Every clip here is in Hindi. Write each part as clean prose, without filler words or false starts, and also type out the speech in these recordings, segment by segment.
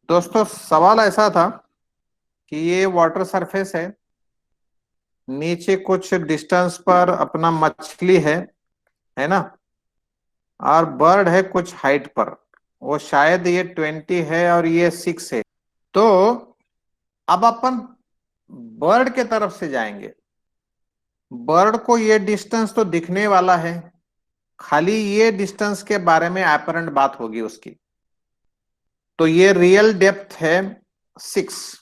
दोस्तों सवाल ऐसा था कि ये वाटर सरफेस है। नीचे कुछ डिस्टेंस पर अपना मछली है ना। और बर्ड है कुछ हाइट पर। वो शायद ये 20 है और ये 6 है। तो अब अपन बर्ड के तरफ से जाएंगे। बर्ड को ये डिस्टेंस तो दिखने वाला है। खाली ये डिस्टेंस के बारे में एपरेंट बात होगी उसकी। तो ये रियल डेप्थ है 6।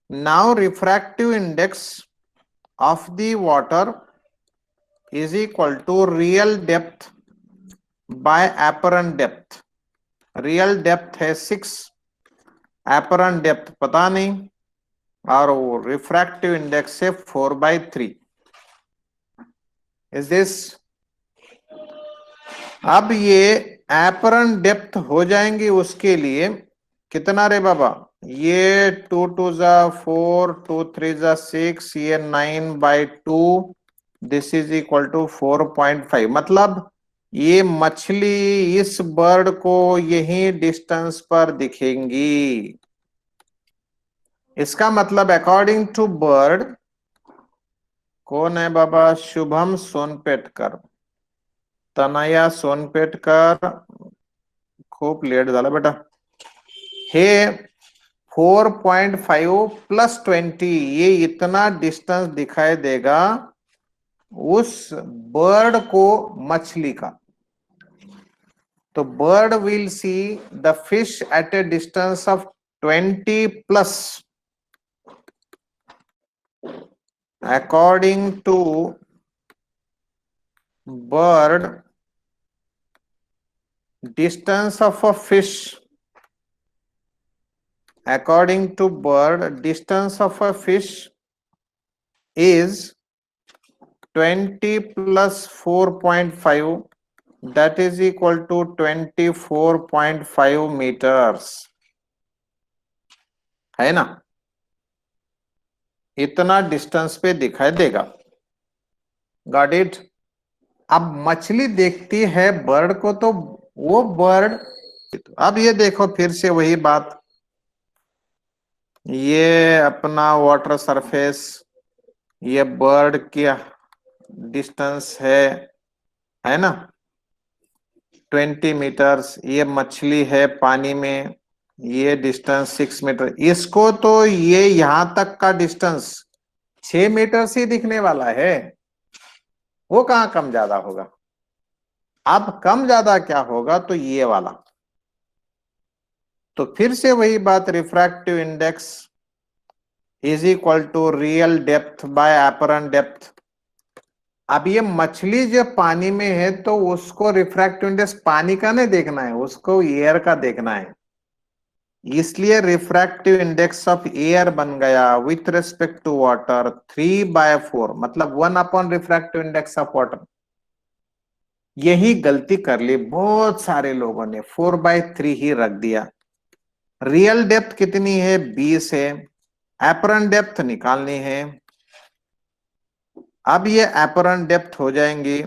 Now refractive index of the water is equal to real depth by apparent depth। Real depth है 6, apparent डेप्थ पता नहीं, और वो रिफ्रैक्टिव इंडेक्स है 4/3। Is this. अब ये apparent डेप्थ हो जाएंगी उसके लिए कितना रे बाबा। ये 2 2 4, 2 3 6, ये 9/2। This is equal to 4.5। मतलब ये मछली इस बर्ड को यही डिस्टेंस पर दिखेंगी। इसका मतलब अकॉर्डिंग टू बर्ड, कौन है बाबा, शुभम सोनपेटकर, तनया सोनपेटकर, खूप लेट झाला बेटा। हे 4.5 प्लस 20, ये इतना डिस्टेंस दिखाई देगा उस बर्ड को मछली का। तो bird will see the fish at a distance of 20 plus according to bird distance of a fish, according to bird distance of a fish is 20 plus 4.5, that is equal to 24.5 meters, है ना। इतना डिस्टेंस पे दिखाई देगा। Got it. अब मछली देखती है बर्ड को, तो वो बर्ड, अब ये देखो फिर से वही बात। ये अपना वाटर सरफेस, ये बर्ड की डिस्टेंस है ना 20 मीटर्स। ये मछली है पानी में, ये डिस्टेंस 6 मीटर। इसको तो ये यहां तक का डिस्टेंस 6 मीटर से दिखने वाला है। वो कहाँ कम ज्यादा होगा। अब कम ज्यादा क्या होगा, तो ये वाला। तो फिर से वही बात, refractive index is equal to real depth by apparent depth. अब ये मछली जब पानी में है तो उसको रिफ्रैक्टिव इंडेक्स पानी का नहीं देखना है, उसको एयर का देखना है। इसलिए रिफ्रैक्टिव इंडेक्स ऑफ एयर बन गया विथ रेस्पेक्ट टू वाटर 3/4, मतलब 1 रिफ्रैक्टिव इंडेक्स ऑफ वाटर। यही गलती कर ली बहुत सारे लोगों ने, 4/3 ही रख दिया। रियल डेप्थ कितनी है, 20 है। एपरेंट डेप्थ निकालनी है। अब ये एपरेंट डेप्थ हो जाएंगी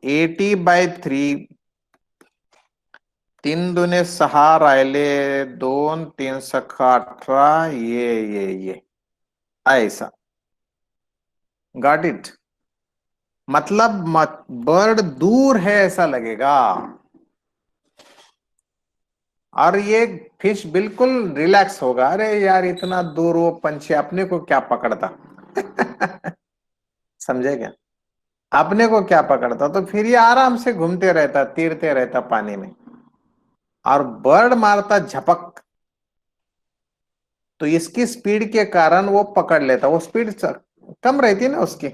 80/3, 3 दूने 6 राहिले 2 3 6 18, ये ऐसा। Got it. मतलब बर्ड दूर है ऐसा लगेगा, और ये फिश बिल्कुल रिलैक्स होगा। अरे यार इतना दूर वो पंछी अपने को क्या पकड़ता। समझे क्या। अपने को क्या पकड़ता, तो फिर ये आराम से घूमते रहता, तीरते रहता पानी में, और बर्ड मारता झपक। तो इसकी स्पीड के कारण वो पकड़ लेता, वो स्पीड कम रहती है ना उसकी।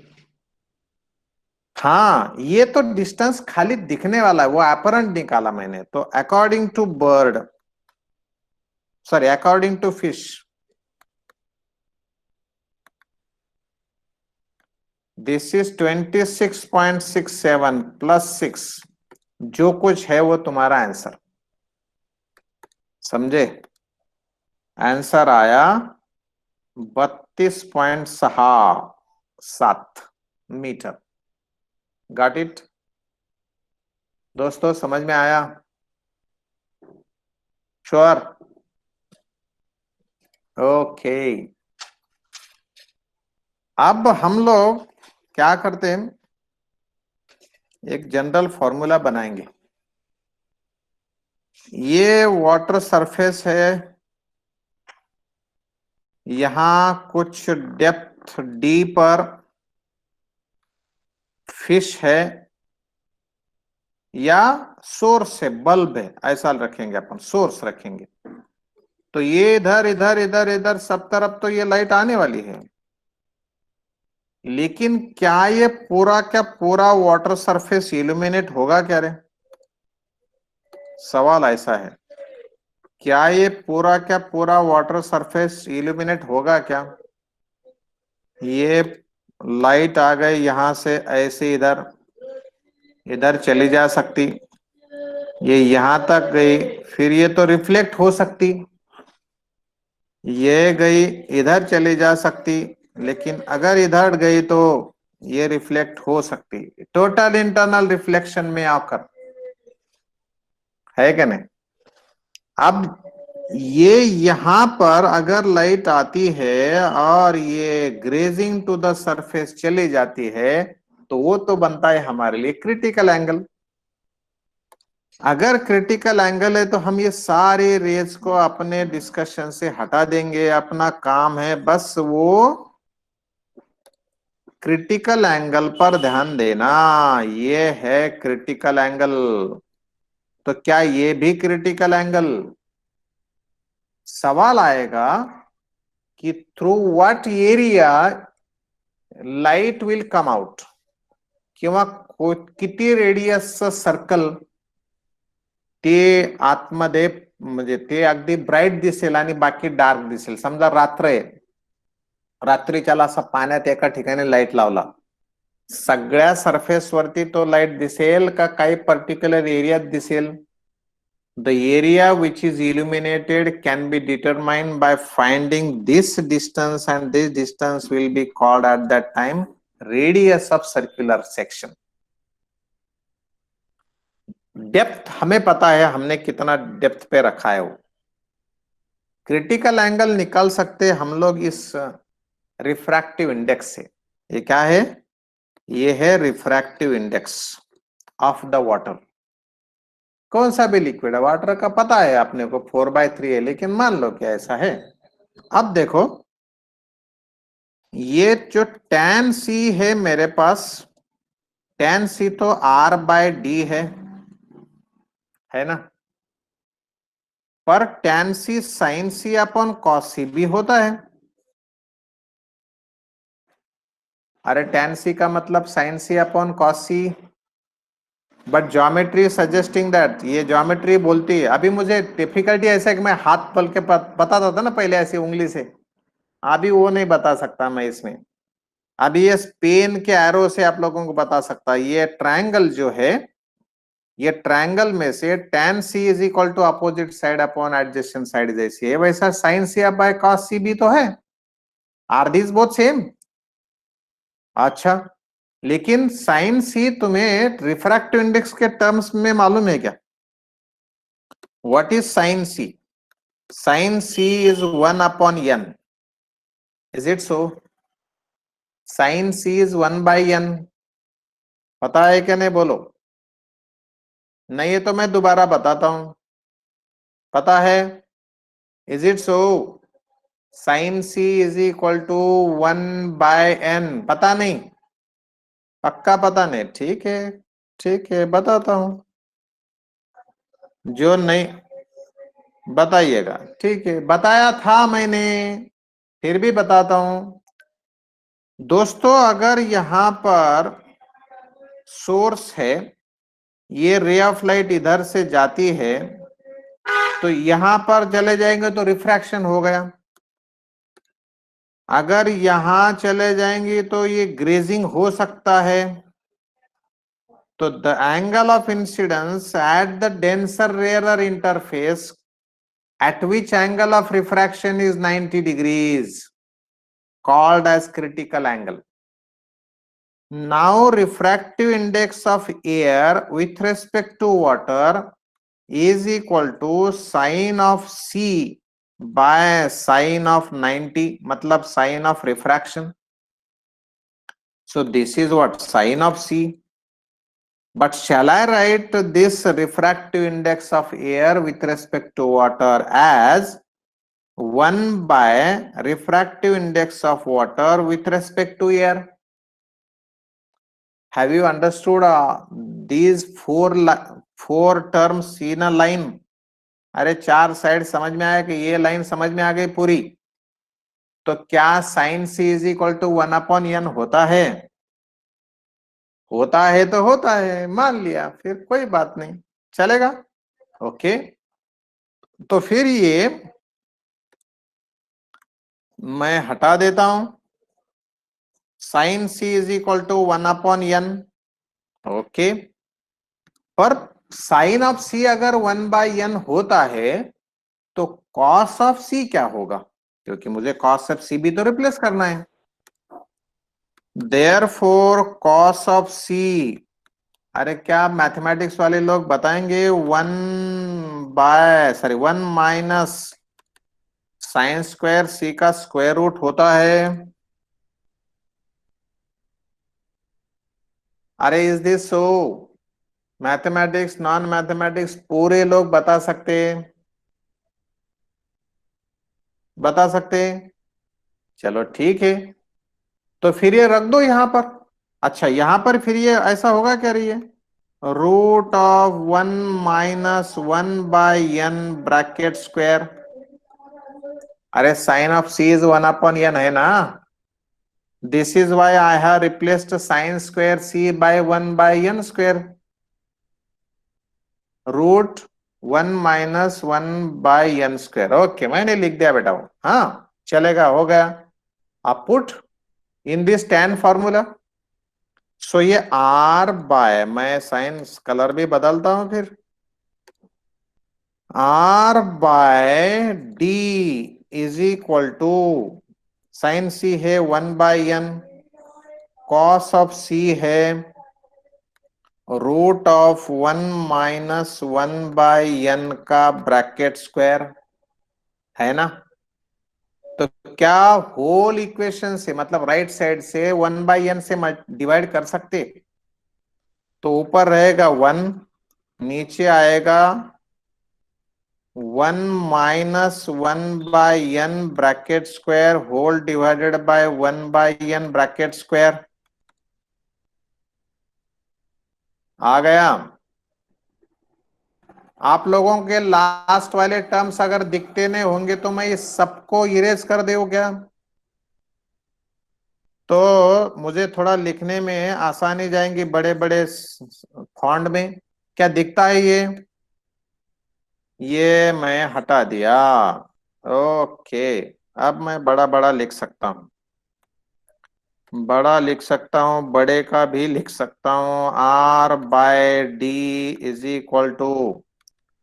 हाँ, ये तो डिस्टेंस खाली दिखने वाला है, वो अपरेंट निकाला मैंने। तो according to bird, sorry according to fish, this is 26.67 plus 6। जो कुछ है वो तुम्हारा आंसर, समझे। आंसर आया 32.67 मीटर। Got it. दोस्तों समझ में आया। श्योर? ओके। अब हम लोग क्या करते हैं, एक जनरल फॉर्मूला बनाएंगे। ये वाटर सरफेस है, यहां कुछ डेप्थ डी पर फिश है या सोर्स है, बल्ब है, ऐसा रखेंगे अपन, सोर्स रखेंगे। तो ये इधर इधर इधर इधर सब तरफ तो ये लाइट आने वाली है, लेकिन क्या ये पूरा क्या पूरा वाटर सरफेस इल्यूमिनेट होगा क्या रे? सवाल ऐसा है, क्या ये पूरा क्या पूरा वाटर सरफेस इल्यूमिनेट होगा क्या? ये लाइट आ गई यहां से ऐसे इधर इधर चली जा सकती, ये यहां तक गई, फिर ये तो रिफ्लेक्ट हो सकती, ये गई इधर चली जा सकती, लेकिन अगर इधर गई तो ये रिफ्लेक्ट हो सकती। टोटल इंटरनल रिफ्लेक्शन में आकर है क्या नहीं? अब ये यहां पर अगर लाइट आती है और ये ग्रेजिंग टू द सरफेस चली जाती है, तो वो तो बनता है हमारे लिए क्रिटिकल एंगल। अगर क्रिटिकल एंगल है तो हम ये सारे रेज को अपने डिस्कशन से हटा देंगे, अपना काम है बस वो क्रिटिकल एंगल पर ध्यान देना। ये है क्रिटिकल एंगल। तो क्या ये भी क्रिटिकल एंगल? सवाल आएगा कि through what area light will come out, किंवा किती रेडियस सर्कल ते आतमध्ये, म्हणजे ते अगदी ब्राईट दिसेल आणि बाकी डार्क दिसेल. समजा रात्र आहे, रात्रीच्याला असा पाण्यात एका ठिकाणी लाईट लावला, सगळ्या सरफेस वरती तो लाईट दिसेल का काही पर्टिक्युलर एरियात दिसेल? The area which is illuminated can be determined by finding this distance, and this distance will be called at that time radius of circular section. Depth हमें पता है, हमने कितना डेप्थ पे रखा है। वो क्रिटिकल एंगल निकाल सकते हम लोग इस रिफ्रैक्टिव इंडेक्स से। ये क्या है? ये है refractive index of the water. कौन सा भी लिक्विड है, वाटर का पता है आपने को 4/3 है, लेकिन मान लो क्या ऐसा है। अब देखो, ये जो tan c है मेरे पास, tan c तो R/d है ना, पर tan c sin c upon cos c भी होता है। अरे tan c का मतलब sin c upon cos c, but geometry suggesting that, ये ज्योमेट्री बोलती है। अभी मुझे डिफिकल्टी ऐसा है कि मैं हाथ पल के बताता था ना पहले ऐसी उंगली से, अभी वो नहीं बता सकता मैं इसमें। अभी ये पेन के एरो से आप लोगों को बता सकता। ये ट्रायंगल जो है, ये ट्रायंगल में से tan c is equal to opposite side upon adjacent side जैसी है, वैसा sin c by cos c भी तो है। Are these both same? अच्छा, लेकिन sin c तुम्हें रिफ्रैक्टिव इंडेक्स के टर्म्स में मालूम है क्या? What is sin c? sin c is 1 upon n, is it so? sin c is 1/n, पता है क्या नहीं बोलो? नहीं है तो मैं दोबारा बताता हूं, पता है? Is it so? sin c is equal to 1/n, पता नहीं? पक्का पता नहीं? ठीक है बताता हूं, जो नहीं बताइएगा। ठीक है, बताया था मैंने, फिर भी बताता हूं दोस्तों। अगर यहां पर सोर्स है, ये रे ऑफ लाइट इधर से जाती है, तो यहां पर चले जाएंगे तो रिफ्रैक्शन हो गया। अगर यहां चले जाएंगे तो ये ग्रेजिंग हो सकता है। तो the angle of incidence at the denser rare interface at which angle of refraction is 90 degrees, called as critical angle. Now refractive index of air with respect to water is equal to sine of C by sine of 90, मतलब sine of refraction. So this is what sine of C. But shall I write this refractive index of air with respect to water as 1 by refractive index of water with respect to air? Have you understood these four terms in a line? अरे चार साइड समझ में आया कि ये लाइन समझ में आ गई पूरी. तो क्या sine C is equal to 1/n होता है? होता है तो होता है, मान लिया, फिर कोई बात नहीं, चलेगा. ओके, तो फिर ये मैं हटा देता हूं. Sine C is equal to 1/n. Okay, पर साइन ऑफ सी अगर 1/n होता है तो कॉस ऑफ सी क्या होगा? क्योंकि मुझे कॉस ऑफ सी भी तो रिप्लेस करना है. देयरफॉर कॉस ऑफ सी, अरे क्या मैथमेटिक्स वाले लोग बताएंगे, 1 माइनस साइन स्क्वायर सी का स्क्वायर रूट होता है. अरे is this so? Mathematics non mathematics पूरे लोग बता सकते, बता सकते. चलो ठीक है, तो फिर ये रख दो यहां पर. अच्छा, यहां पर फिर ये ऐसा होगा क्या? रही है root of 1 - 1/n bracket square. अरे sine of C is 1/n है ना. This is why I have replaced sine square C by 1/n square. Root 1 - 1/n square. Okay, मैंने लिख दिया बेटा वो. हाँ चलेगा, हो गया. अब put in this tan formula. So ये r बाय, मैं साइन कलर भी बदलता हूं फिर, r by D is equal to sine C है 1/n, कॉस ऑफ सी है रूट ऑफ 1 - 1/n का ब्रैकेट स्क्वायर, है ना. तो क्या होल इक्वेशन से, मतलब राइट साइड से 1/n से डिवाइड कर सकते? तो ऊपर रहेगा 1, नीचे आएगा 1 - 1/n bracket square whole divided by 1/n bracket square. आ गया. आप लोगों के लास्ट वाले टर्म्स अगर दिखते नहीं होंगे तो मैं ये सबको इरेज कर दे क्या? तो मुझे थोड़ा लिखने में आसानी जाएंगी बड़े बड़े फॉन्ट में. क्या दिखता है ये मैं हटा दिया. ओके, अब मैं बड़ा बड़ा लिख सकता हूं, बड़ा लिख सकता हूं, बड़े का भी लिख सकता हूं. r/d इज इक्वल टू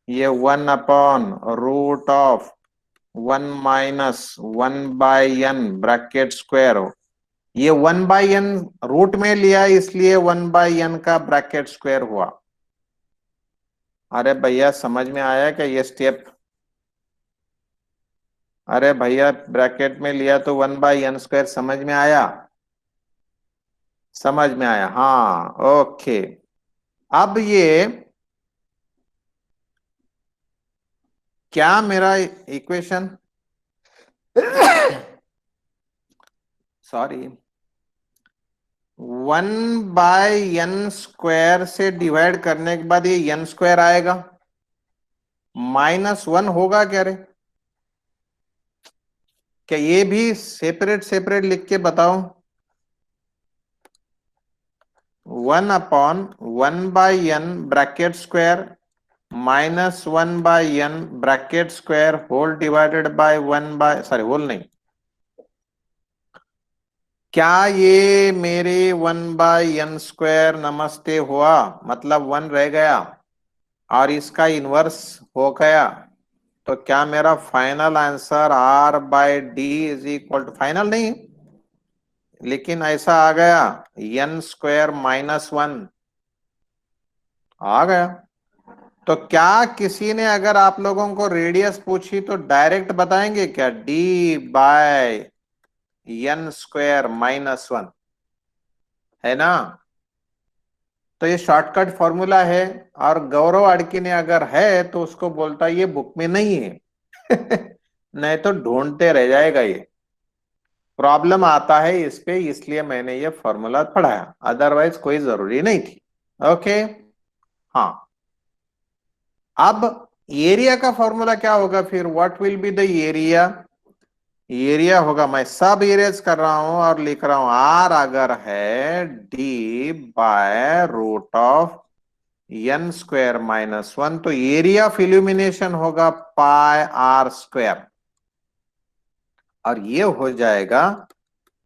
ये 1/√ऑफ 1 - 1/n ब्रैकेट स्क्वायर. ये 1/n रूट में लिया इसलिए 1/n का ब्रैकेट स्क्वायर हुआ. अरे भैया समझ में आया क्या ये स्टेप? अरे भैया ब्रैकेट में लिया तो 1/n स्क्वायर समझ में आया? समझ में आया, हाँ. ओके, अब ये क्या मेरा इक्वेशन सॉरी 1/n स्क्वायर से डिवाइड करने के बाद ये n स्क्वायर आएगा, -1 होगा क्या? रे क्या ये भी सेपरेट सेपरेट लिख के बताओ. 1/1/n bracket square -1/n bracket square whole divided by 1 नहीं, क्या ये मेरे 1/n स्क्वायर नमस्ते हुआ, मतलब 1 रह गया और इसका इनवर्स हो गया. तो क्या मेरा final answer r/d is equal to, final नहीं लेकिन ऐसा आ गया, n स्क्वायर -1 आ गया. तो क्या किसी ने अगर आप लोगों को रेडियस पूछी तो डायरेक्ट बताएंगे क्या? D/n² - 1, है ना? तो ये शॉर्टकट फॉर्मूला है। और गौरव अड़की ने अगर है तो उसको बोलता ये बुक में नहीं है। नहीं तो ढूंढते रह जाएगा ये। प्रॉब्लम आता है इस पे, इसलिए मैंने ये फॉर्मूला पढ़ाया, अदरवाइज कोई जरूरी नहीं थी। ओके। हाँ। अब एरिया का फॉर्मूला क्या होगा फिर? What will be the area? Area होगा, मैं सब इरेज कर रहा हूं और लिख रहा हूं, आर अगर है D/√n² - 1, तो एरिया ऑफ इल्यूमिनेशन होगा πr²। और ये हो जाएगा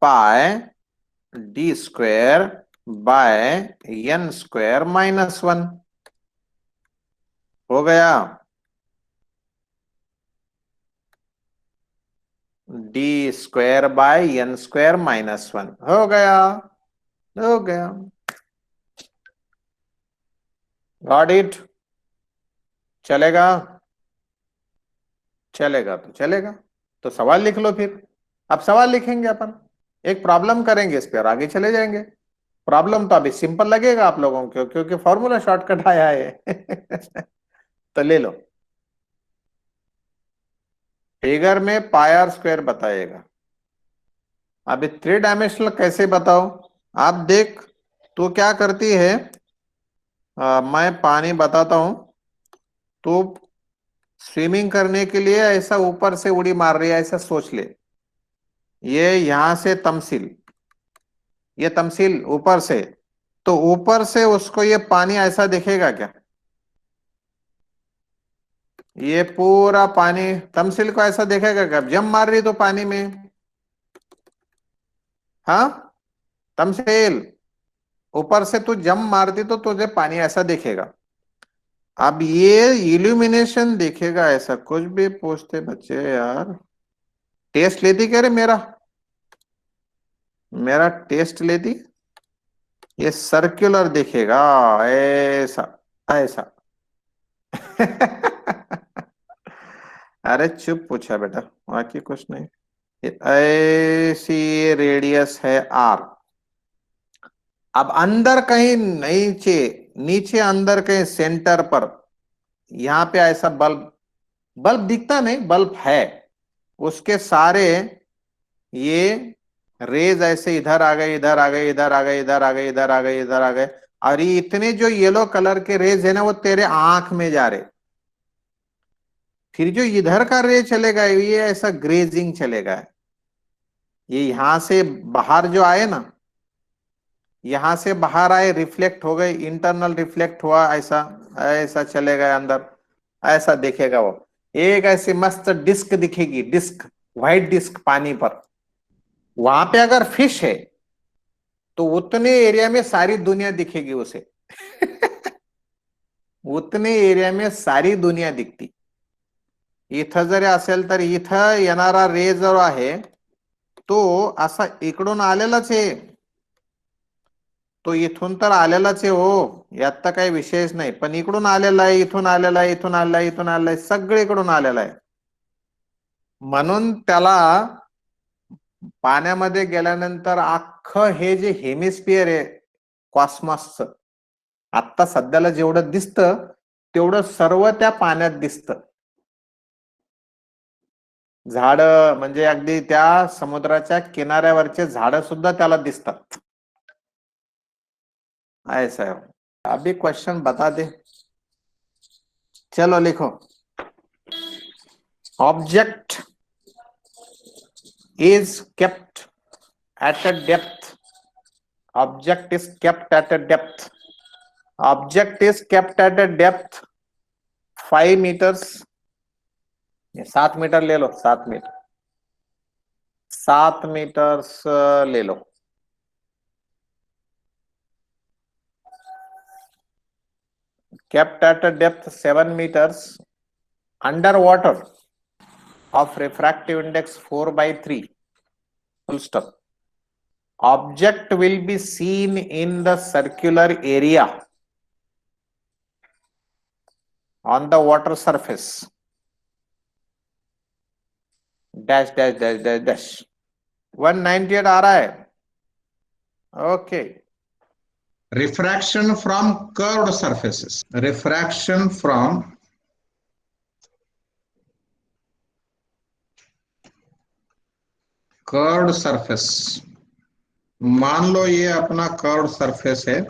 πD²/n² - 1। हो गया। D²/n² - 1 हो गया। हो गया। Got it? चलेगा? चलेगा तो चलेगा। तो सवाल लिख लो फिर। अब सवाल लिखेंगे अपन, एक प्रॉब्लम करेंगे इस पर, आगे चले जाएंगे। प्रॉब्लम तो अभी सिंपल लगेगा आप लोगों को क्योंकि फॉर्मूला शॉर्टकट आया है। तो ले लो। फिगर में πr² बताएगा। अभी 3 डायमेंशनल कैसे बताओ? आप देख, तू क्या करती है, मैं पानी बताता हूं। तो स्विमिंग करने के लिए ऐसा ऊपर से उड़ी मार रही है, ऐसा सोच ले। ये यहां से तमसील, ये तमसील ऊपर से, तो ऊपर से उसको ये पानी ऐसा दिखेगा क्या? ये पूरा पानी तमसील को ऐसा देखेगा क्या जम मार रही तो पानी में? हाँ, तमसील ऊपर से तू जम मारती तो तुझे पानी ऐसा दिखेगा। अब ये इल्यूमिनेशन दिखेगा ऐसा। कुछ भी पूछते बच्चे यार। टेस्ट लेती कह रहे मेरा, मेरा टेस्ट लेती। ये सर्कुलर दिखेगा ऐसा, ऐसा। अरे चुप पूछा बेटा, बाकी कुछ नहीं। ऐसी रेडियस है आर। अब अंदर कहीं नीचे, नीचे अंदर कहीं सेंटर पर, यहां पे ऐसा बल्ब, बल्ब दिखता नहीं, बल्ब है। उसके सारे ये रेज ऐसे इधर आ गए, इधर आ गए, इधर आ गए, इधर आ गए, इधर आ गए, इधर आ गए। और ये इतने जो येलो कलर के रेज है ना, वो तेरे आंख में जा रहे। फिर जो इधर का रे चलेगा ये ऐसा ग्रेजिंग चलेगा। ये यहां से बाहर जो आए ना, यहां से बाहर आए, रिफ्लेक्ट हो गए, इंटरनल रिफ्लेक्ट हुआ ऐसा, ऐसा चलेगा अंदर, ऐसा दिखेगा वो। एक ऐसी मस्त डिस्क दिखेगी, डिस्क, व्हाइट डिस्क पानी पर। वहां पे अगर फिश है तो उतने एरिया में सारी दुनिया दिखेगी उसे। उतने एरिया में सारी दुनिया दिखती। इथं जरी असेल तर इथं येणारा रे जो आहे तो असा इकडून आलेलाच आहे। तो इथून तर आलेलाच आहे हो, यात तर काही विषयच नाही, पण इकडून आलेला आहे, इथून आलेला आहे, इथून आलेला आहे, इथून आलेला आहे, सगळीकडून आलेला आहे। म्हणून त्याला पाण्यामध्ये गेल्यानंतर अख्खं हे जे हेमिस्फिअर आहे कॉस्मॉसचं, आता सध्याला जेवढं दिसतं तेवढं सर्व त्या पाण्यात दिसतं। झाड म्हणजे अगदी त्या समुद्राच्या किनाऱ्यावरचे झाड सुद्धा त्याला दिसतात। ऐसा है। अभी क्वेश्चन बता दे, चलो लिखो। Object is kept at a depth, object is kept at a depth, object is kept at a depth 5 meters, 7 metre ले लो, 7 मीटर, 7 मीटर्स ले लो। kept at a depth 7 meters underwater of refractive index 4/3, full stop. Object will be seen in the circular area on the water surface dash dash dash dash dash 198 आ रहा है। Okay, refraction from curved surfaces, refraction from curved surface. मान लो ये अपना कर्व्ड सरफेस है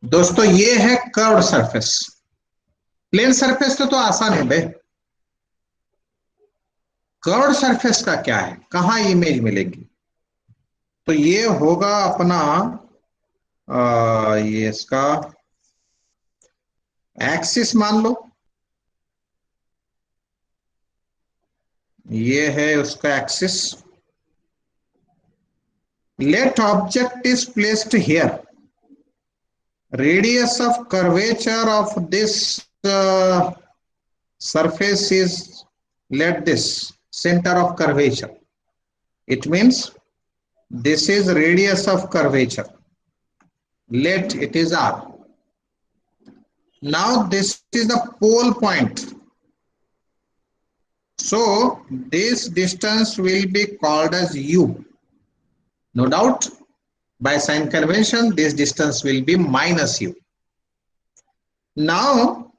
दोस्तों, ये है कर्व्ड सरफेस। प्लेन सरफेस तो आसान है भाई। कर्व्ड सरफेस का क्या है, कहां इमेज मिलेगी? तो ये होगा अपना ये इसका एक्सिस मान लो, ये है उसका axis. Let object is placed here, radius of curvature of this surface is, let this center of curvature, it means this is radius of curvature, let it is r. Now this is the pole point, so this distance will be called as u. No doubt by sign convention this distance will be minus u. Now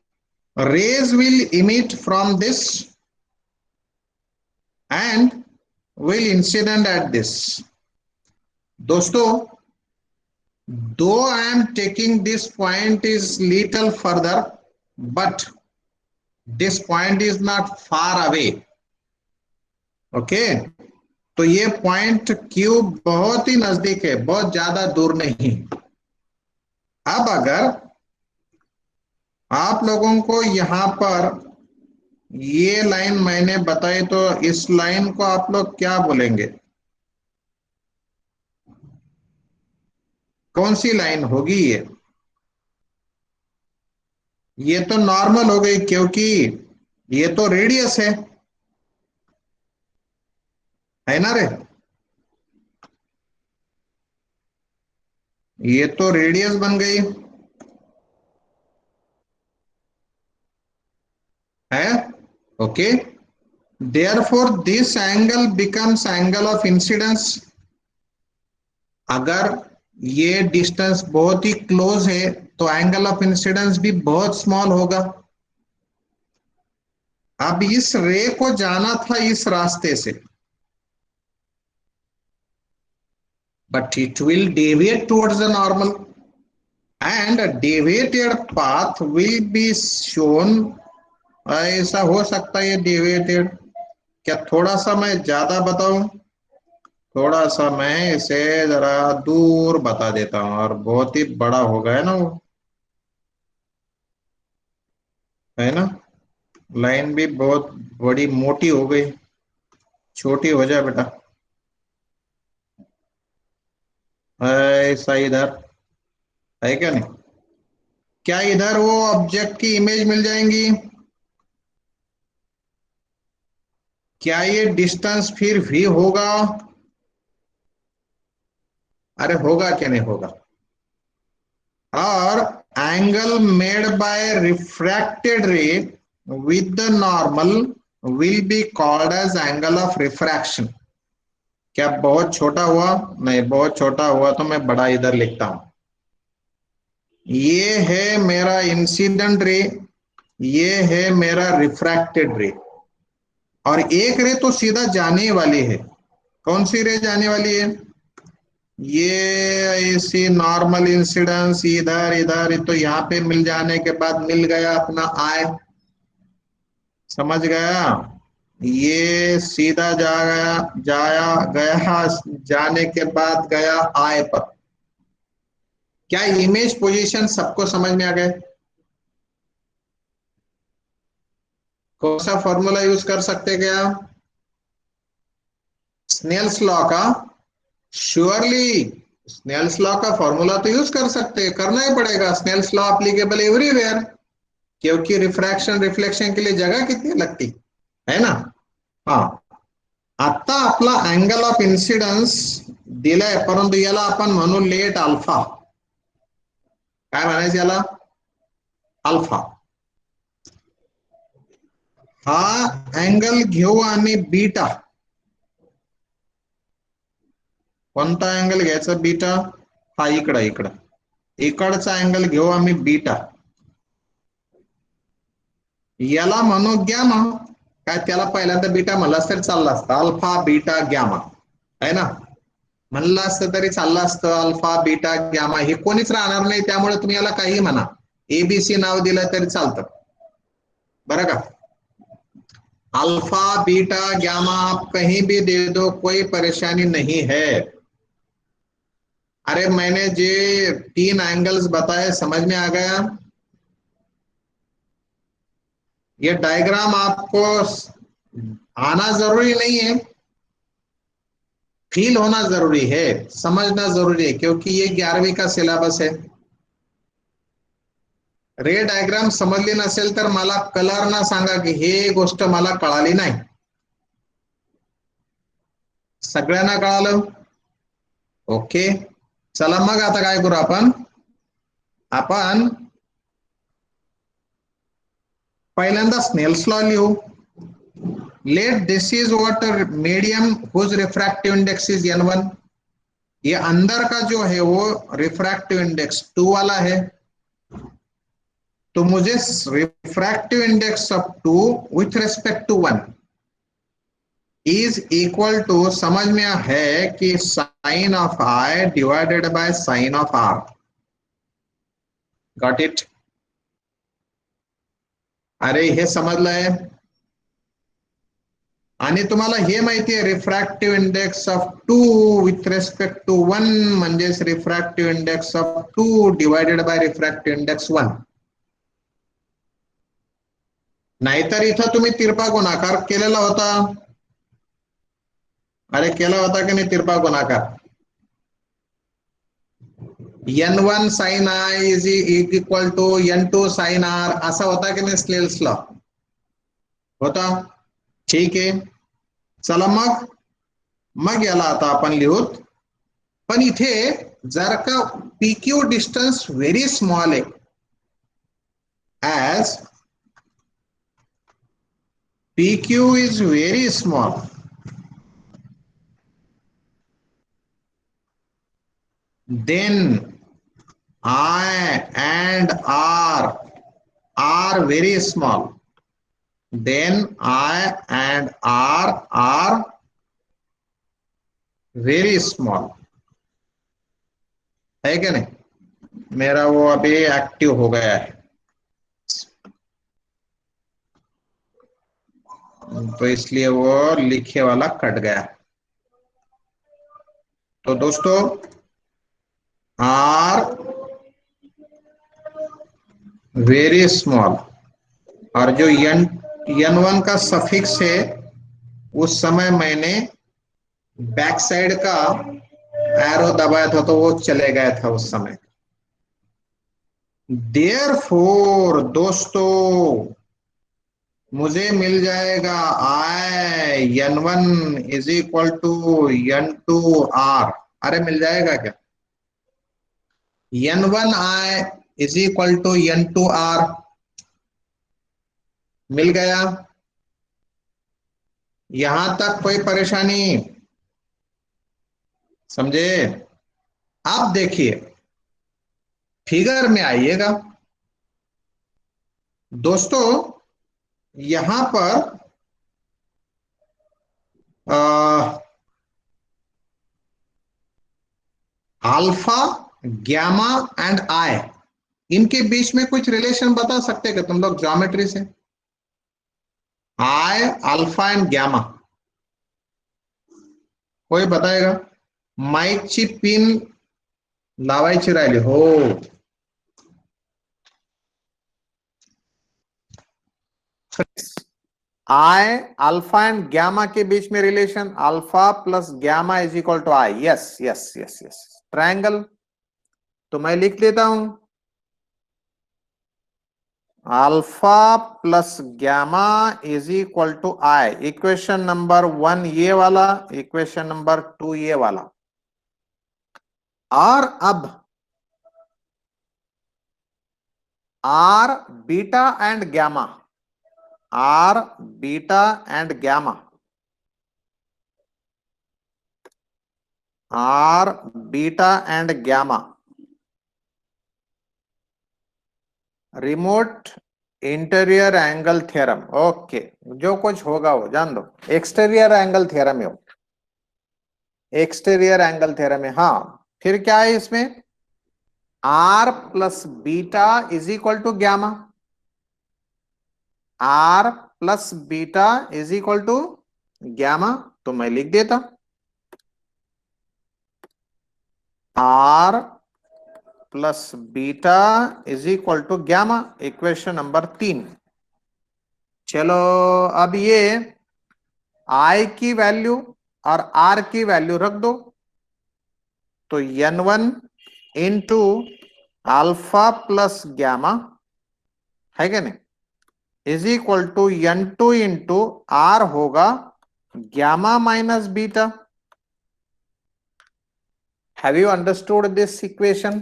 rays will emit from this and will incident at this. दोस्तों, though I am taking this point is little further, but this point is not far away. Okay, तो ये पॉइंट Q बहुत ही नजदीक है, बहुत ज्यादा दूर नहीं। अब अगर आप लोगों को यहां पर ये लाइन मैंने बताई तो इस लाइन को आप लोग क्या बोलेंगे? कौन सी लाइन होगी ये तो नॉर्मल हो गई क्योंकि ये तो रेडियस है ना रे? ये तो रेडियस बन गई है। Okay, therefore this angle becomes angle of incidence. अगर ये डिस्टेंस बहुत ही क्लोज है तो एंगल ऑफ इंसिडेंस भी बहुत स्मॉल होगा। अब इस रे को जाना था इस रास्ते से, but it will deviate towards the normal and a deviated path will be shown। ऐसा हो सकता है ये deviated, क्या थोड़ा सा मैं ज्यादा बताऊं? थोड़ा सा मैं इसे जरा दूर बता देता हूं और बहुत ही बड़ा हो गया ना वो, है ना? लाइन भी बहुत बड़ी मोटी हो गई, छोटी हो जाए बेटा। ऐसा इधर है क्या? नहीं, क्या इधर वो ऑब्जेक्ट की इमेज मिल जाएंगी? क्या ये डिस्टेंस फिर भी होगा? अरे होगा क्या नहीं होगा? और angle made by refracted ray with the normal will be called as angle of refraction. क्या बहुत छोटा हुआ? नहीं, बहुत छोटा हुआ तो मैं बड़ा इधर लिखता हूं। ये है मेरा इंसिडेंट रे, ये है मेरा रिफ्रैक्टेड रे, और एक रे तो सीधा जाने वाली है। कौन सी रे जाने वाली है? ये ऐसी नॉर्मल इंसिडेंस इधर इधर, तो यहाँ पे मिल जाने के बाद मिल गया अपना आई, समझ गया? ये सीधा जाया गया, जाने के बाद गया आई पर। क्या इमेज पोजीशन सबको समझ में आ गए? कौन सा फॉर्मूला यूज कर सकते क्या? स्नेल्स लॉ का? श्योरली स्नेल्स लॉ का फॉर्मूला तो यूज कर सकते हैं, करना ही पड़ेगा। स्नेल्स लॉ एप्लीकेबल एवरीवेयर, क्योंकि रिफ्रैक्शन रिफ्लेक्शन के लिए जगह कितनी लगती है ना? हाँ, आता आपला अँगल ऑफ इन्सिडन्स दिलाय, परंतु याला आपण म्हणू लेट अल्फा। काय म्हणायचं याला? अल्फा। हा अँगल घेऊ आणि बीटा, कोणता अँगल घ्यायचा बीटा, हा इकडं इकडचा अँगल घेऊ आम्ही बीटा, याला म्हणू गॅमा. काय त्याला पहिल्यांदा बीटा म्हणलास तरी चालला असतं, अल्फा बीटा गॅमा आहे ना, म्हणलं असतं तरी चाललं असतं. अल्फा बीटा गॅमा हे कोणीच राहणार नाही, त्यामुळे तुम्ही याला काही म्हणा, एबीसी नाव दिलं तरी चालतं बरं का. अल्फा बीटा गैमा आप कहीं भी दे दो, कोई परेशानी नहीं है। अरे मैंने जे 3 एंगल्स बताए समझ में आ गया? ये डायग्राम आपको आना जरूरी नहीं है, फील होना जरूरी है, समझना जरूरी है, क्योंकि ये 11वीं का सिलेबस है. रे डायग्राम समजली नसेल तर मला कलर ना सांगा की हे गोष्ट मला कळाली नाही. सगळ्यांना कळालं? ओके, चला मग आता काय करू आपण पहिल्यांदा स्नेल्स लॉ लिहू. Let this is water medium whose refractive index is n1. ये अंदर का जो है वो रिफ्रैक्टिव इंडेक्स 2 वाला है, तो मुझे refractive index of 2 with respect to 1 is equal to, समझ में है कि sine of I divided by sine of R. Got it? अरे हे समजलंय. आणि तुम्हाला हे माहिती आहे refractive index of 2 with respect to 1 म्हणजेच refractive index of 2 divided by refractive index 1. नाहीतर इथं तुम्ही तिरपा गुणाकार केलेला होता. अरे केला होता की नाही तिरपा गुणाकार? n1 sin i is equal to n2 sin r असा होता की नाही स्नेल्स लॉ? होता. ठीक आहे, चला मग याला आता आपण लिहूत. पण इथे जर का PQ डिस्टन्स व्हेरी स्मॉल आहे, as PQ is very small, then I and R are very small. Then I and R are very small. है क्या नहीं? मेरा वो अभी एक्टिव हो गया है, तो इसलिए वो लिखे वाला कट गया. तो दोस्तों आर वेरी स्मॉल, और जो n1 का सफिक्स है उस समय मैंने बैक साइड का एरो दबाया था तो वो चले गया था उस समय. देयरफॉर दोस्तों मुझे मिल जाएगा I n1 is equal to n2 r. अरे मिल जाएगा क्या? n1 i is equal to n2 r मिल गया. यहां तक कोई परेशानी? समझे? आप देखिए फिगर में आइएगा दोस्तों. यहां पर अल्फा गैमा एंड आई, इनके बीच में कुछ रिलेशन बता सकते हैं क्या तुम लोग ज्योमेट्री से? आई अल्फा एंड गैमा कोई बताएगा? माईकची पिन लावायची राहिली हो. आई अल्फा एंड गैमा के बीच में relation alpha plus gamma is equal to I. Yes yes yes yes, triangle. तो मैं लिख देता हूं alpha plus gamma is equal to I. Equation number 1 ये वाला, इक्वेशन नंबर 2 ये वाला. और अब R beta and gamma R beta and gamma, R beta and gamma, remote interior angle theorem. Okay, जो कुछ होगा वो जान दो, एक्सटीरियर एंगल थ्योरम है, एक्सटीरियर एंगल थ्योरम है। हाँ, फिर क्या है इसमें, R plus beta is equal to gamma, R plus beta is equal to gamma. तो मैं लिख देता R plus beta is equal to gamma, equation number 3। चलो अब ये आई की वैल्यू और आर की वैल्यू रख दो, तो n1 into alpha plus gamma है क्या नहीं, is equal to n2 into R होगा gamma minus beta. Have you understood this equation?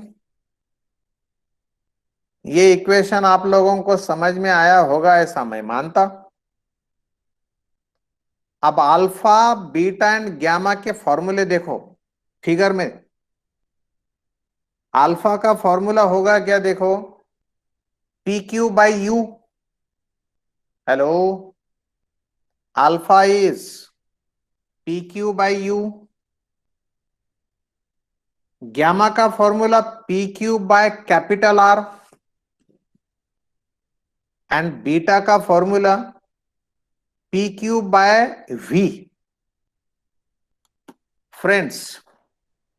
ये इक्वेशन आप लोगों को समझ में आया होगा ऐसा मैं मानता। अब अल्फा बीटा एंड गैमा के फॉर्मूले देखो फिगर में, अल्फा का फॉर्मूला होगा क्या, देखो P Q by U, hello, alpha is P Q by U, gamma का formula P Q by capital R, and beta का formula P Q by V. Friends,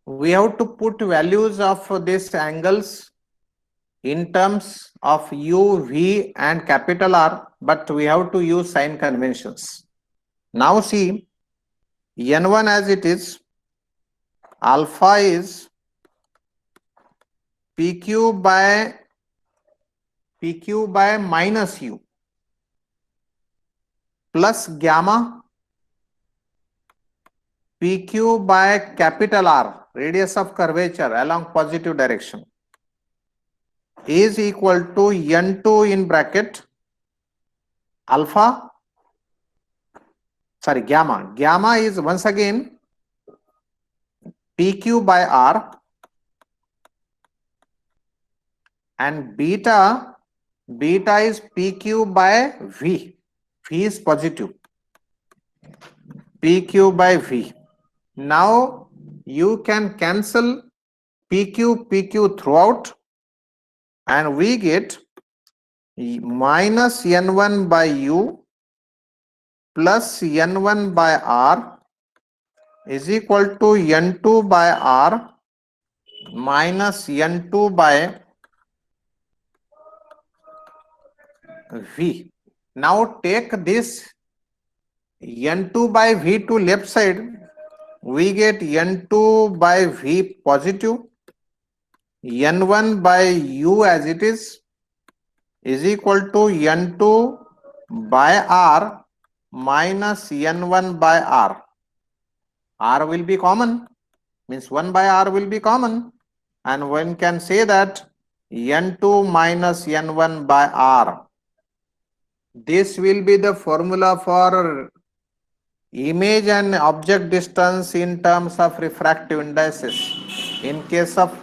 we have to put values of these angles in terms of u, v and capital R, but we have to use sign conventions. Now see, n1 as it is, alpha is pq by minus u plus gamma pq by capital R, radius of curvature along positive direction, is equal to n2 in bracket alpha, sorry, gamma is once again pq by r, and beta is pq by v, v is positive, pq by v. Now you can cancel pq throughout, and we get minus n1 by u plus n1 by r is equal to n2 by r minus n2 by v. Now take this n2 by v to left side, we get n2 by v positive, n1 by u as it is equal to n2 by r minus n1 by r. R will be common, means 1 by r will be common, and one can say that n2 minus n1 by r. This will be the formula for image and object distance in terms of refractive indices in case of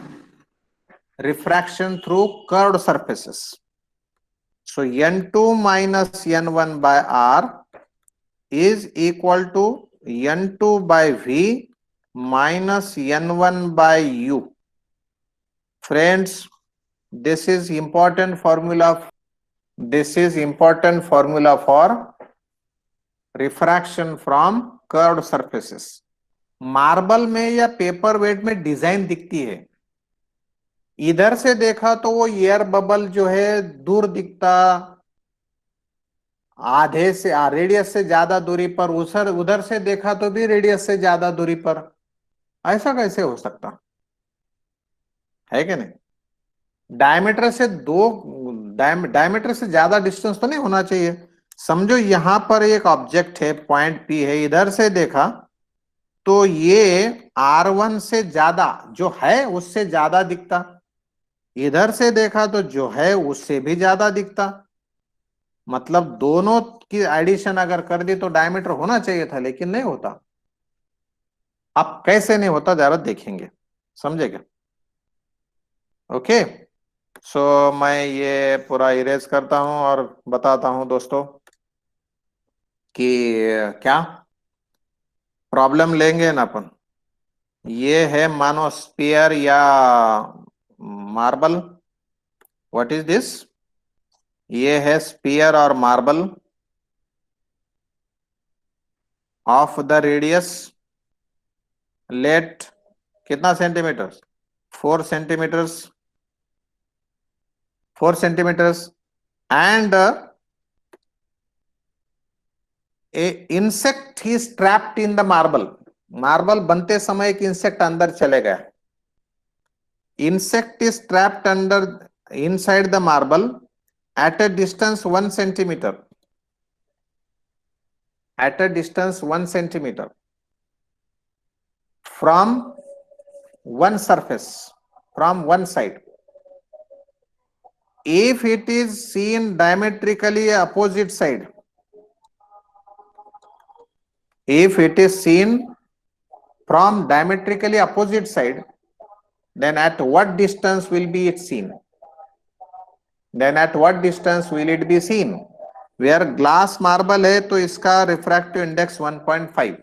refraction through curved surfaces. So n2 minus n1 by r is equal to n2 by v minus n1 by u. Friends, this is important formula. This is important formula for refraction from curved surfaces. Marble में या पेपर वेट में डिजाइन दिखती है, इधर से देखा तो वो एयर बबल जो है दूर दिखता, आधे से रेडियस से ज्यादा दूरी पर, उधर से देखा तो भी रेडियस से ज्यादा दूरी पर। ऐसा कैसे हो सकता है कि नहीं? डायमीटर से ज्यादा डिस्टेंस तो नहीं होना चाहिए। समझो यहां पर एक ऑब्जेक्ट है, पॉइंट पी है, इधर से देखा तो ये R1 से ज्यादा जो है उससे ज्यादा दिखता, इधर से देखा तो जो है उससे भी ज्यादा दिखता। मतलब दोनों की एडिशन अगर कर दी तो डायमीटर होना चाहिए था, लेकिन नहीं होता। अब कैसे नहीं होता जरा देखेंगे, समझेगा? ओके। सो मैं ये पूरा इरेज करता हूं और बताता हूं दोस्तों कि क्या प्रॉब्लम लेंगे ना अपन। ये है मानो स्पीयर या मार्बल। What is this? ये है स्पीयर और marble of the radius let कितना centimetre? 4 centimetres, 4 centimetres and a insect he trapped in the marble. Marble बनते समय एक इंसेक्ट अंदर चले गया। Insect is trapped under inside the marble at a distance 1 centimeter, at a distance 1 centimeter from one surface, from one side. If it is seen diametrically opposite side, if it is seen from diametrically opposite side, then at what distance will be it seen? Then at what distance will it be seen? Where glass marble है तो इसका refractive index 1.5।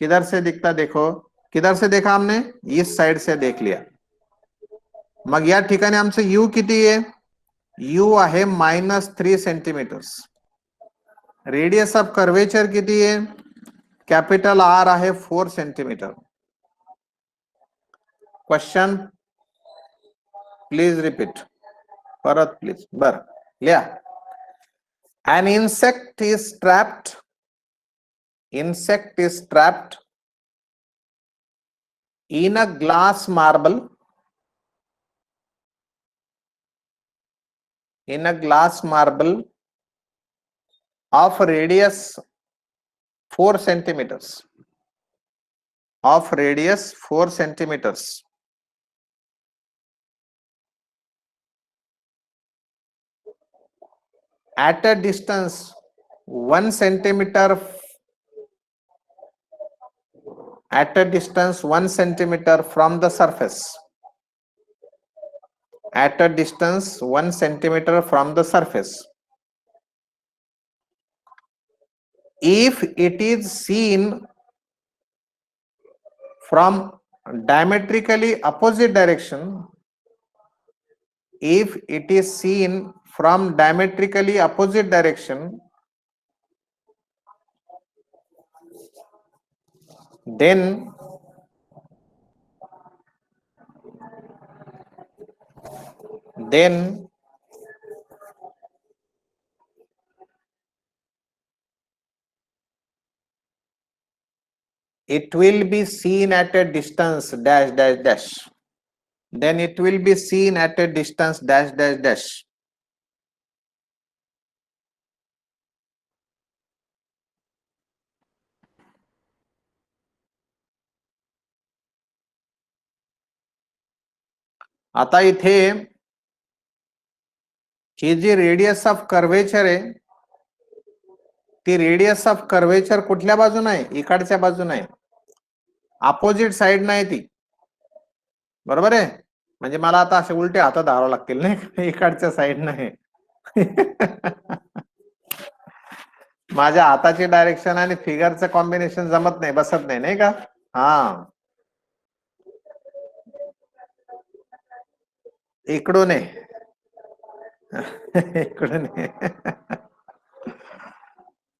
किधर से दिखता देखो, किधर से देखा हमने? इस साइड से देख लिया। मग या ठिकाणी आमचं यू किती आहे? यू आहे -3 सेंटीमीटर्स। रेडियस ऑफ कर्वेचर किती आहे? कॅपिटल आर आहे 4 सेंटीमीटर। क्वेश्चन प्लीज रिपीट, परत प्लीज। बर लिया। An insect is trapped, insect is trapped in a glass marble, in a glass marble of radius 4 centimeters, of radius 4 centimeters at a distance 1 centimeter, at a distance 1 centimeter from the surface, at a distance 1 centimeter from the surface. If it is seen from diametrically opposite direction, if it is seen from diametrically opposite direction, then it will be seen at a distance dash dash dash, then it will be seen at a distance dash dash dash. आता इथे ही जी रेडियस ऑफ कर्वेचर आहे, ती रेडियस ऑफ कर्वेचर कुठल्या बाजून आहे? इकडच्या बाजून आहे, अपोजिट साइड नाही ती, बरोबर आहे? म्हणजे मला आता असे उलटे हातात धरावं लागतील नाही, इकडच्या साइड नाही। माझ्या हाताची डायरेक्शन आणि फिगरचं कॉम्बिनेशन जमत नाही, बसत नाही, नाही का? हा, इकडून आहे, इकडून आहे।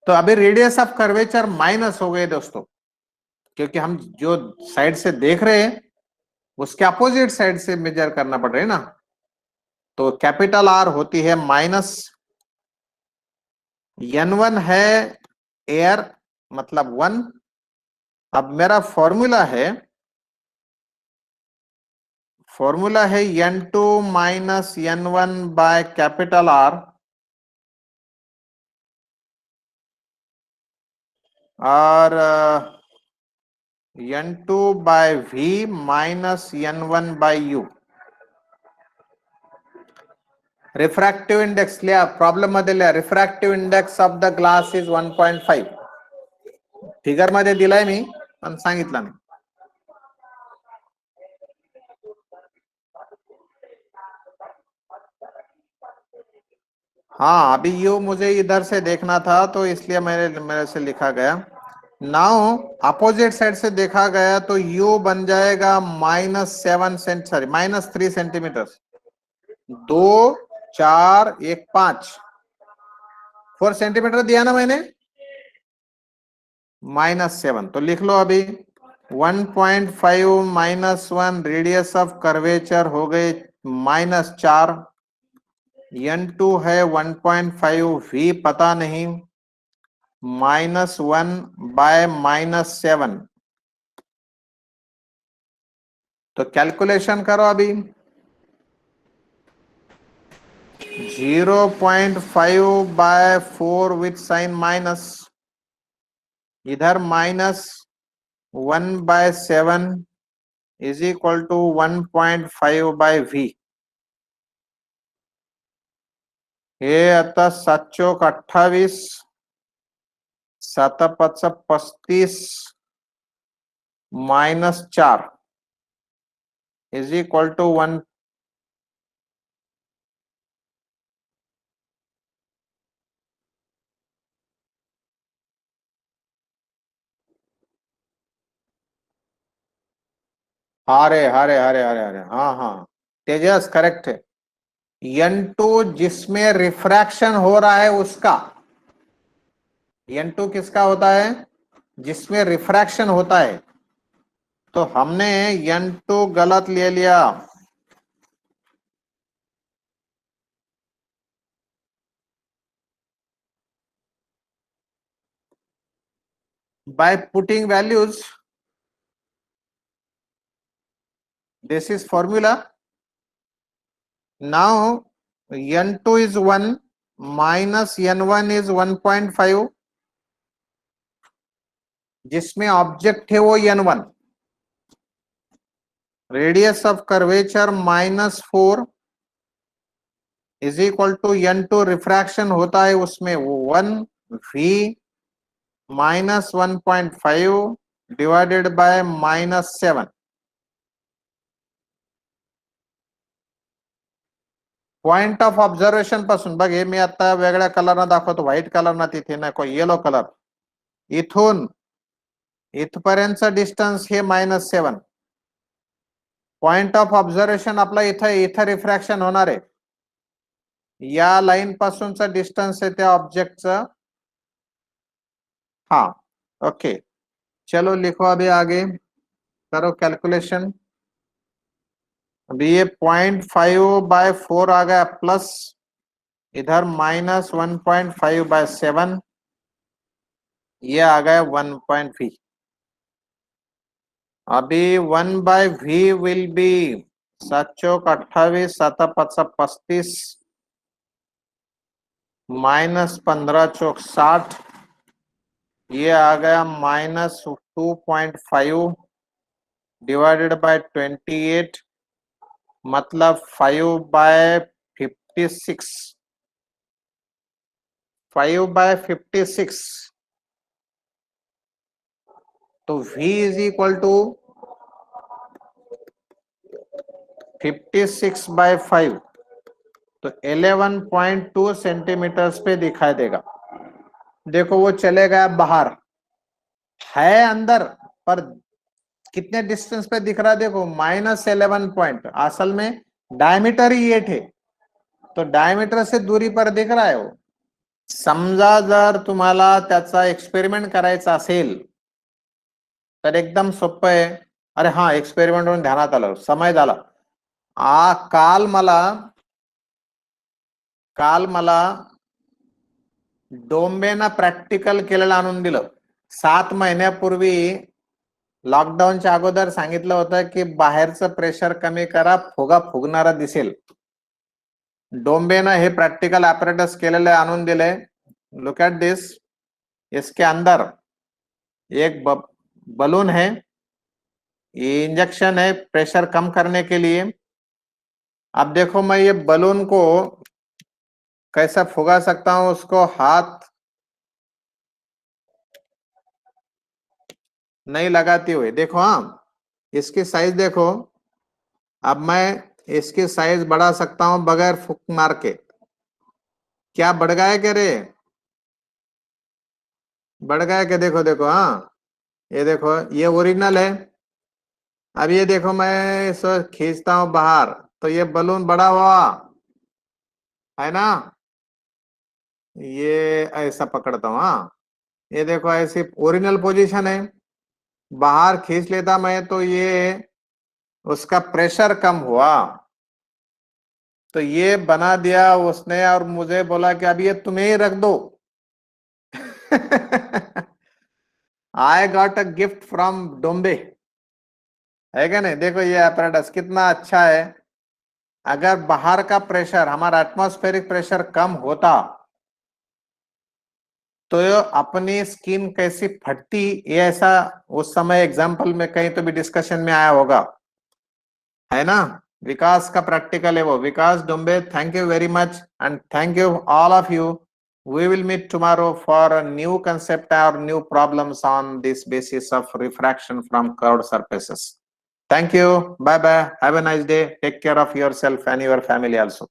तो अभी रेडियस ऑफ कर्वेचर माइनस हो गए दोस्तों, क्योंकि हम जो साइड से देख रहे हैं उसके अपोजिट साइड से मेजर करना पड़ रहा है ना। तो कैपिटल आर होती है माइनस, n1 है एयर मतलब 1। अब मेरा फॉर्मूला है n2 minus n1 bye capital R, और n2 by v minus n1 by u। Refractive index लिहा, प्रॉब्लेम मध्ये लिहा. Refractive index of the glass is 1.5. Figure मध्ये दिलाय मी पण सांगितलं नाही. हाँ अभी यू मुझे इधर से देखना था तो इसलिए मेरे से लिखा गया. नाउ अपोजिट साइड से देखा गया तो यू बन जाएगा -3 सेंटीमीटर. 2 4 1 5 4 सेंटीमीटर दिया ना मैंने, -7. तो लिख लो अभी 1.5 -1 रेडियस ऑफ कर्वेचर हो गए -4. n2 है 1.5, v पता नहीं, -1 बाय -7. तो कैलकुलेशन करो अभी. 0.5 बाय 4 विथ साइन माइनस, इधर -1/7 is equal to 1.5 by v. हे आता 7 चौक 28, 7 5 35 -4 इज इक्वल टू 1. हरे हरे हरे हरे हरे, हाँ हाँ तेजस करेक्ट है. n2 जिसमें रिफ्रैक्शन हो रहा है उसका, n2 किसका होता है, जिसमें रिफ्रैक्शन होता है. तो हमने n2 गलत ले लिया. By putting values, this is formula. Now n2 is 1 minus n1 is 1.5, जिसमें ऑब्जेक्ट है वो n1. Radius of curvature -4 is equal to n2 refraction होता है उसमें वो 1, v -1.5 divided by -7. Point of observation पासून बघ, हे मी आता वेगळ्या कलरनं दाखवतो, व्हाईट कलरनं, तिथे नको येलो कलर. इथून इथपर्यंतचं डिस्टन्स हे -7. पॉइंट ऑफ ऑब्झर्वेशन आपला इथं रिफ्रॅक्शन होणार आहे. या लाईन पासूनचं डिस्टन्स आहे त्या ऑब्जेक्टचं. हाँ ओके चलो लिखो अभी आगे, करो कैलकुलेशन. अभी ये 0.5 बाय 4 आ गया प्लस, इधर -1.5 बाय 7, ये आ गया 1.v. अभी 1 बाय v विल बी 7 चौक 28, 7 5 35 -15 चौक 60, ये आ गया -2.5 डिवाइडेड बाय 28, मतलब 5 बाय 56. 5 बाय 56. तो v is equal to 56 by 5, तो 11.2 सेंटीमीटर्स पे दिखाई देगा. देखो वो चले गया बाहर, है अंदर पर कितने डिस्टेंस पे दिख रहा है, देखो -11 पॉइंट. असल में डायमीटर ही 8 है, तो डायमीटर से दूरी पर दिख रहा है वो. समजा जर तुम्हाला त्याचा एक्सपेरिमेंट करायचा असेल तर एकदम सोपं आहे. अरे हा एक्सपेरिमेंट म्हणून ध्यानात आलं, समय झाला. काल मला डोंबेना प्रॅक्टिकल केलेलं आणून दिलं. 7 महिन्यापूर्वी लॉकडाऊनच्या अगोदर सांगितलं होतं की बाहेरचं प्रेशर कमी करा, फुगा फुगणारा दिसेल. डोंबेना हे प्रैक्टिकल apparatus केलेले आणून दिले. लुक एट दिस, इसके अंदर एक बलून है, ये इंजेक्शन है प्रेशर कम करने के लिए. अब देखो मैं ये बलून को कैसा फुगा सकता हूं उसको, हाथ नहीं लगाते हुए। देखो, हाँ, इसकी साइज देखो, अब मैं इसकी साइज बढ़ा सकता हूं बगैर फूक मार के। क्या बढ़ गया क्या रे? बढ़ गया क्या? देखो देखो, हाँ, ये देखो, ये ओरिजिनल है। अब ये देखो, मैं इसको खींचता हूं बाहर तो ये बलून बड़ा हुआ है ना। ये ऐसा पकड़ता हूं, हाँ, ये देखो ऐसी ओरिजिनल पोजीशन है। बाहर खींच लेता मैं तो ये उसका प्रेशर कम हुआ, तो ये बना दिया उसने और मुझे बोला कि अब ये तुम्हें ही रख दो। I got a gift from Dombe, है क्या नहीं? देखो ये apparatus कितना अच्छा है। अगर बाहर का प्रेशर, हमारा एटमॉस्फेरिक प्रेशर कम होता तो अपनी स्किन कैसी फटती, ये ऐसा उस समय एग्जाम्पल में कहीं तो भी डिस्कशन में आया होगा, है ना। विकास का प्रैक्टिकल है वो, Vikas Dumbe. Thank you very much and thank you all of you. We will meet tomorrow for a new concept or new problems on this basis of refraction from curved surfaces. Thank you. Bye bye. Have a nice day. Take care of yourself and your family also.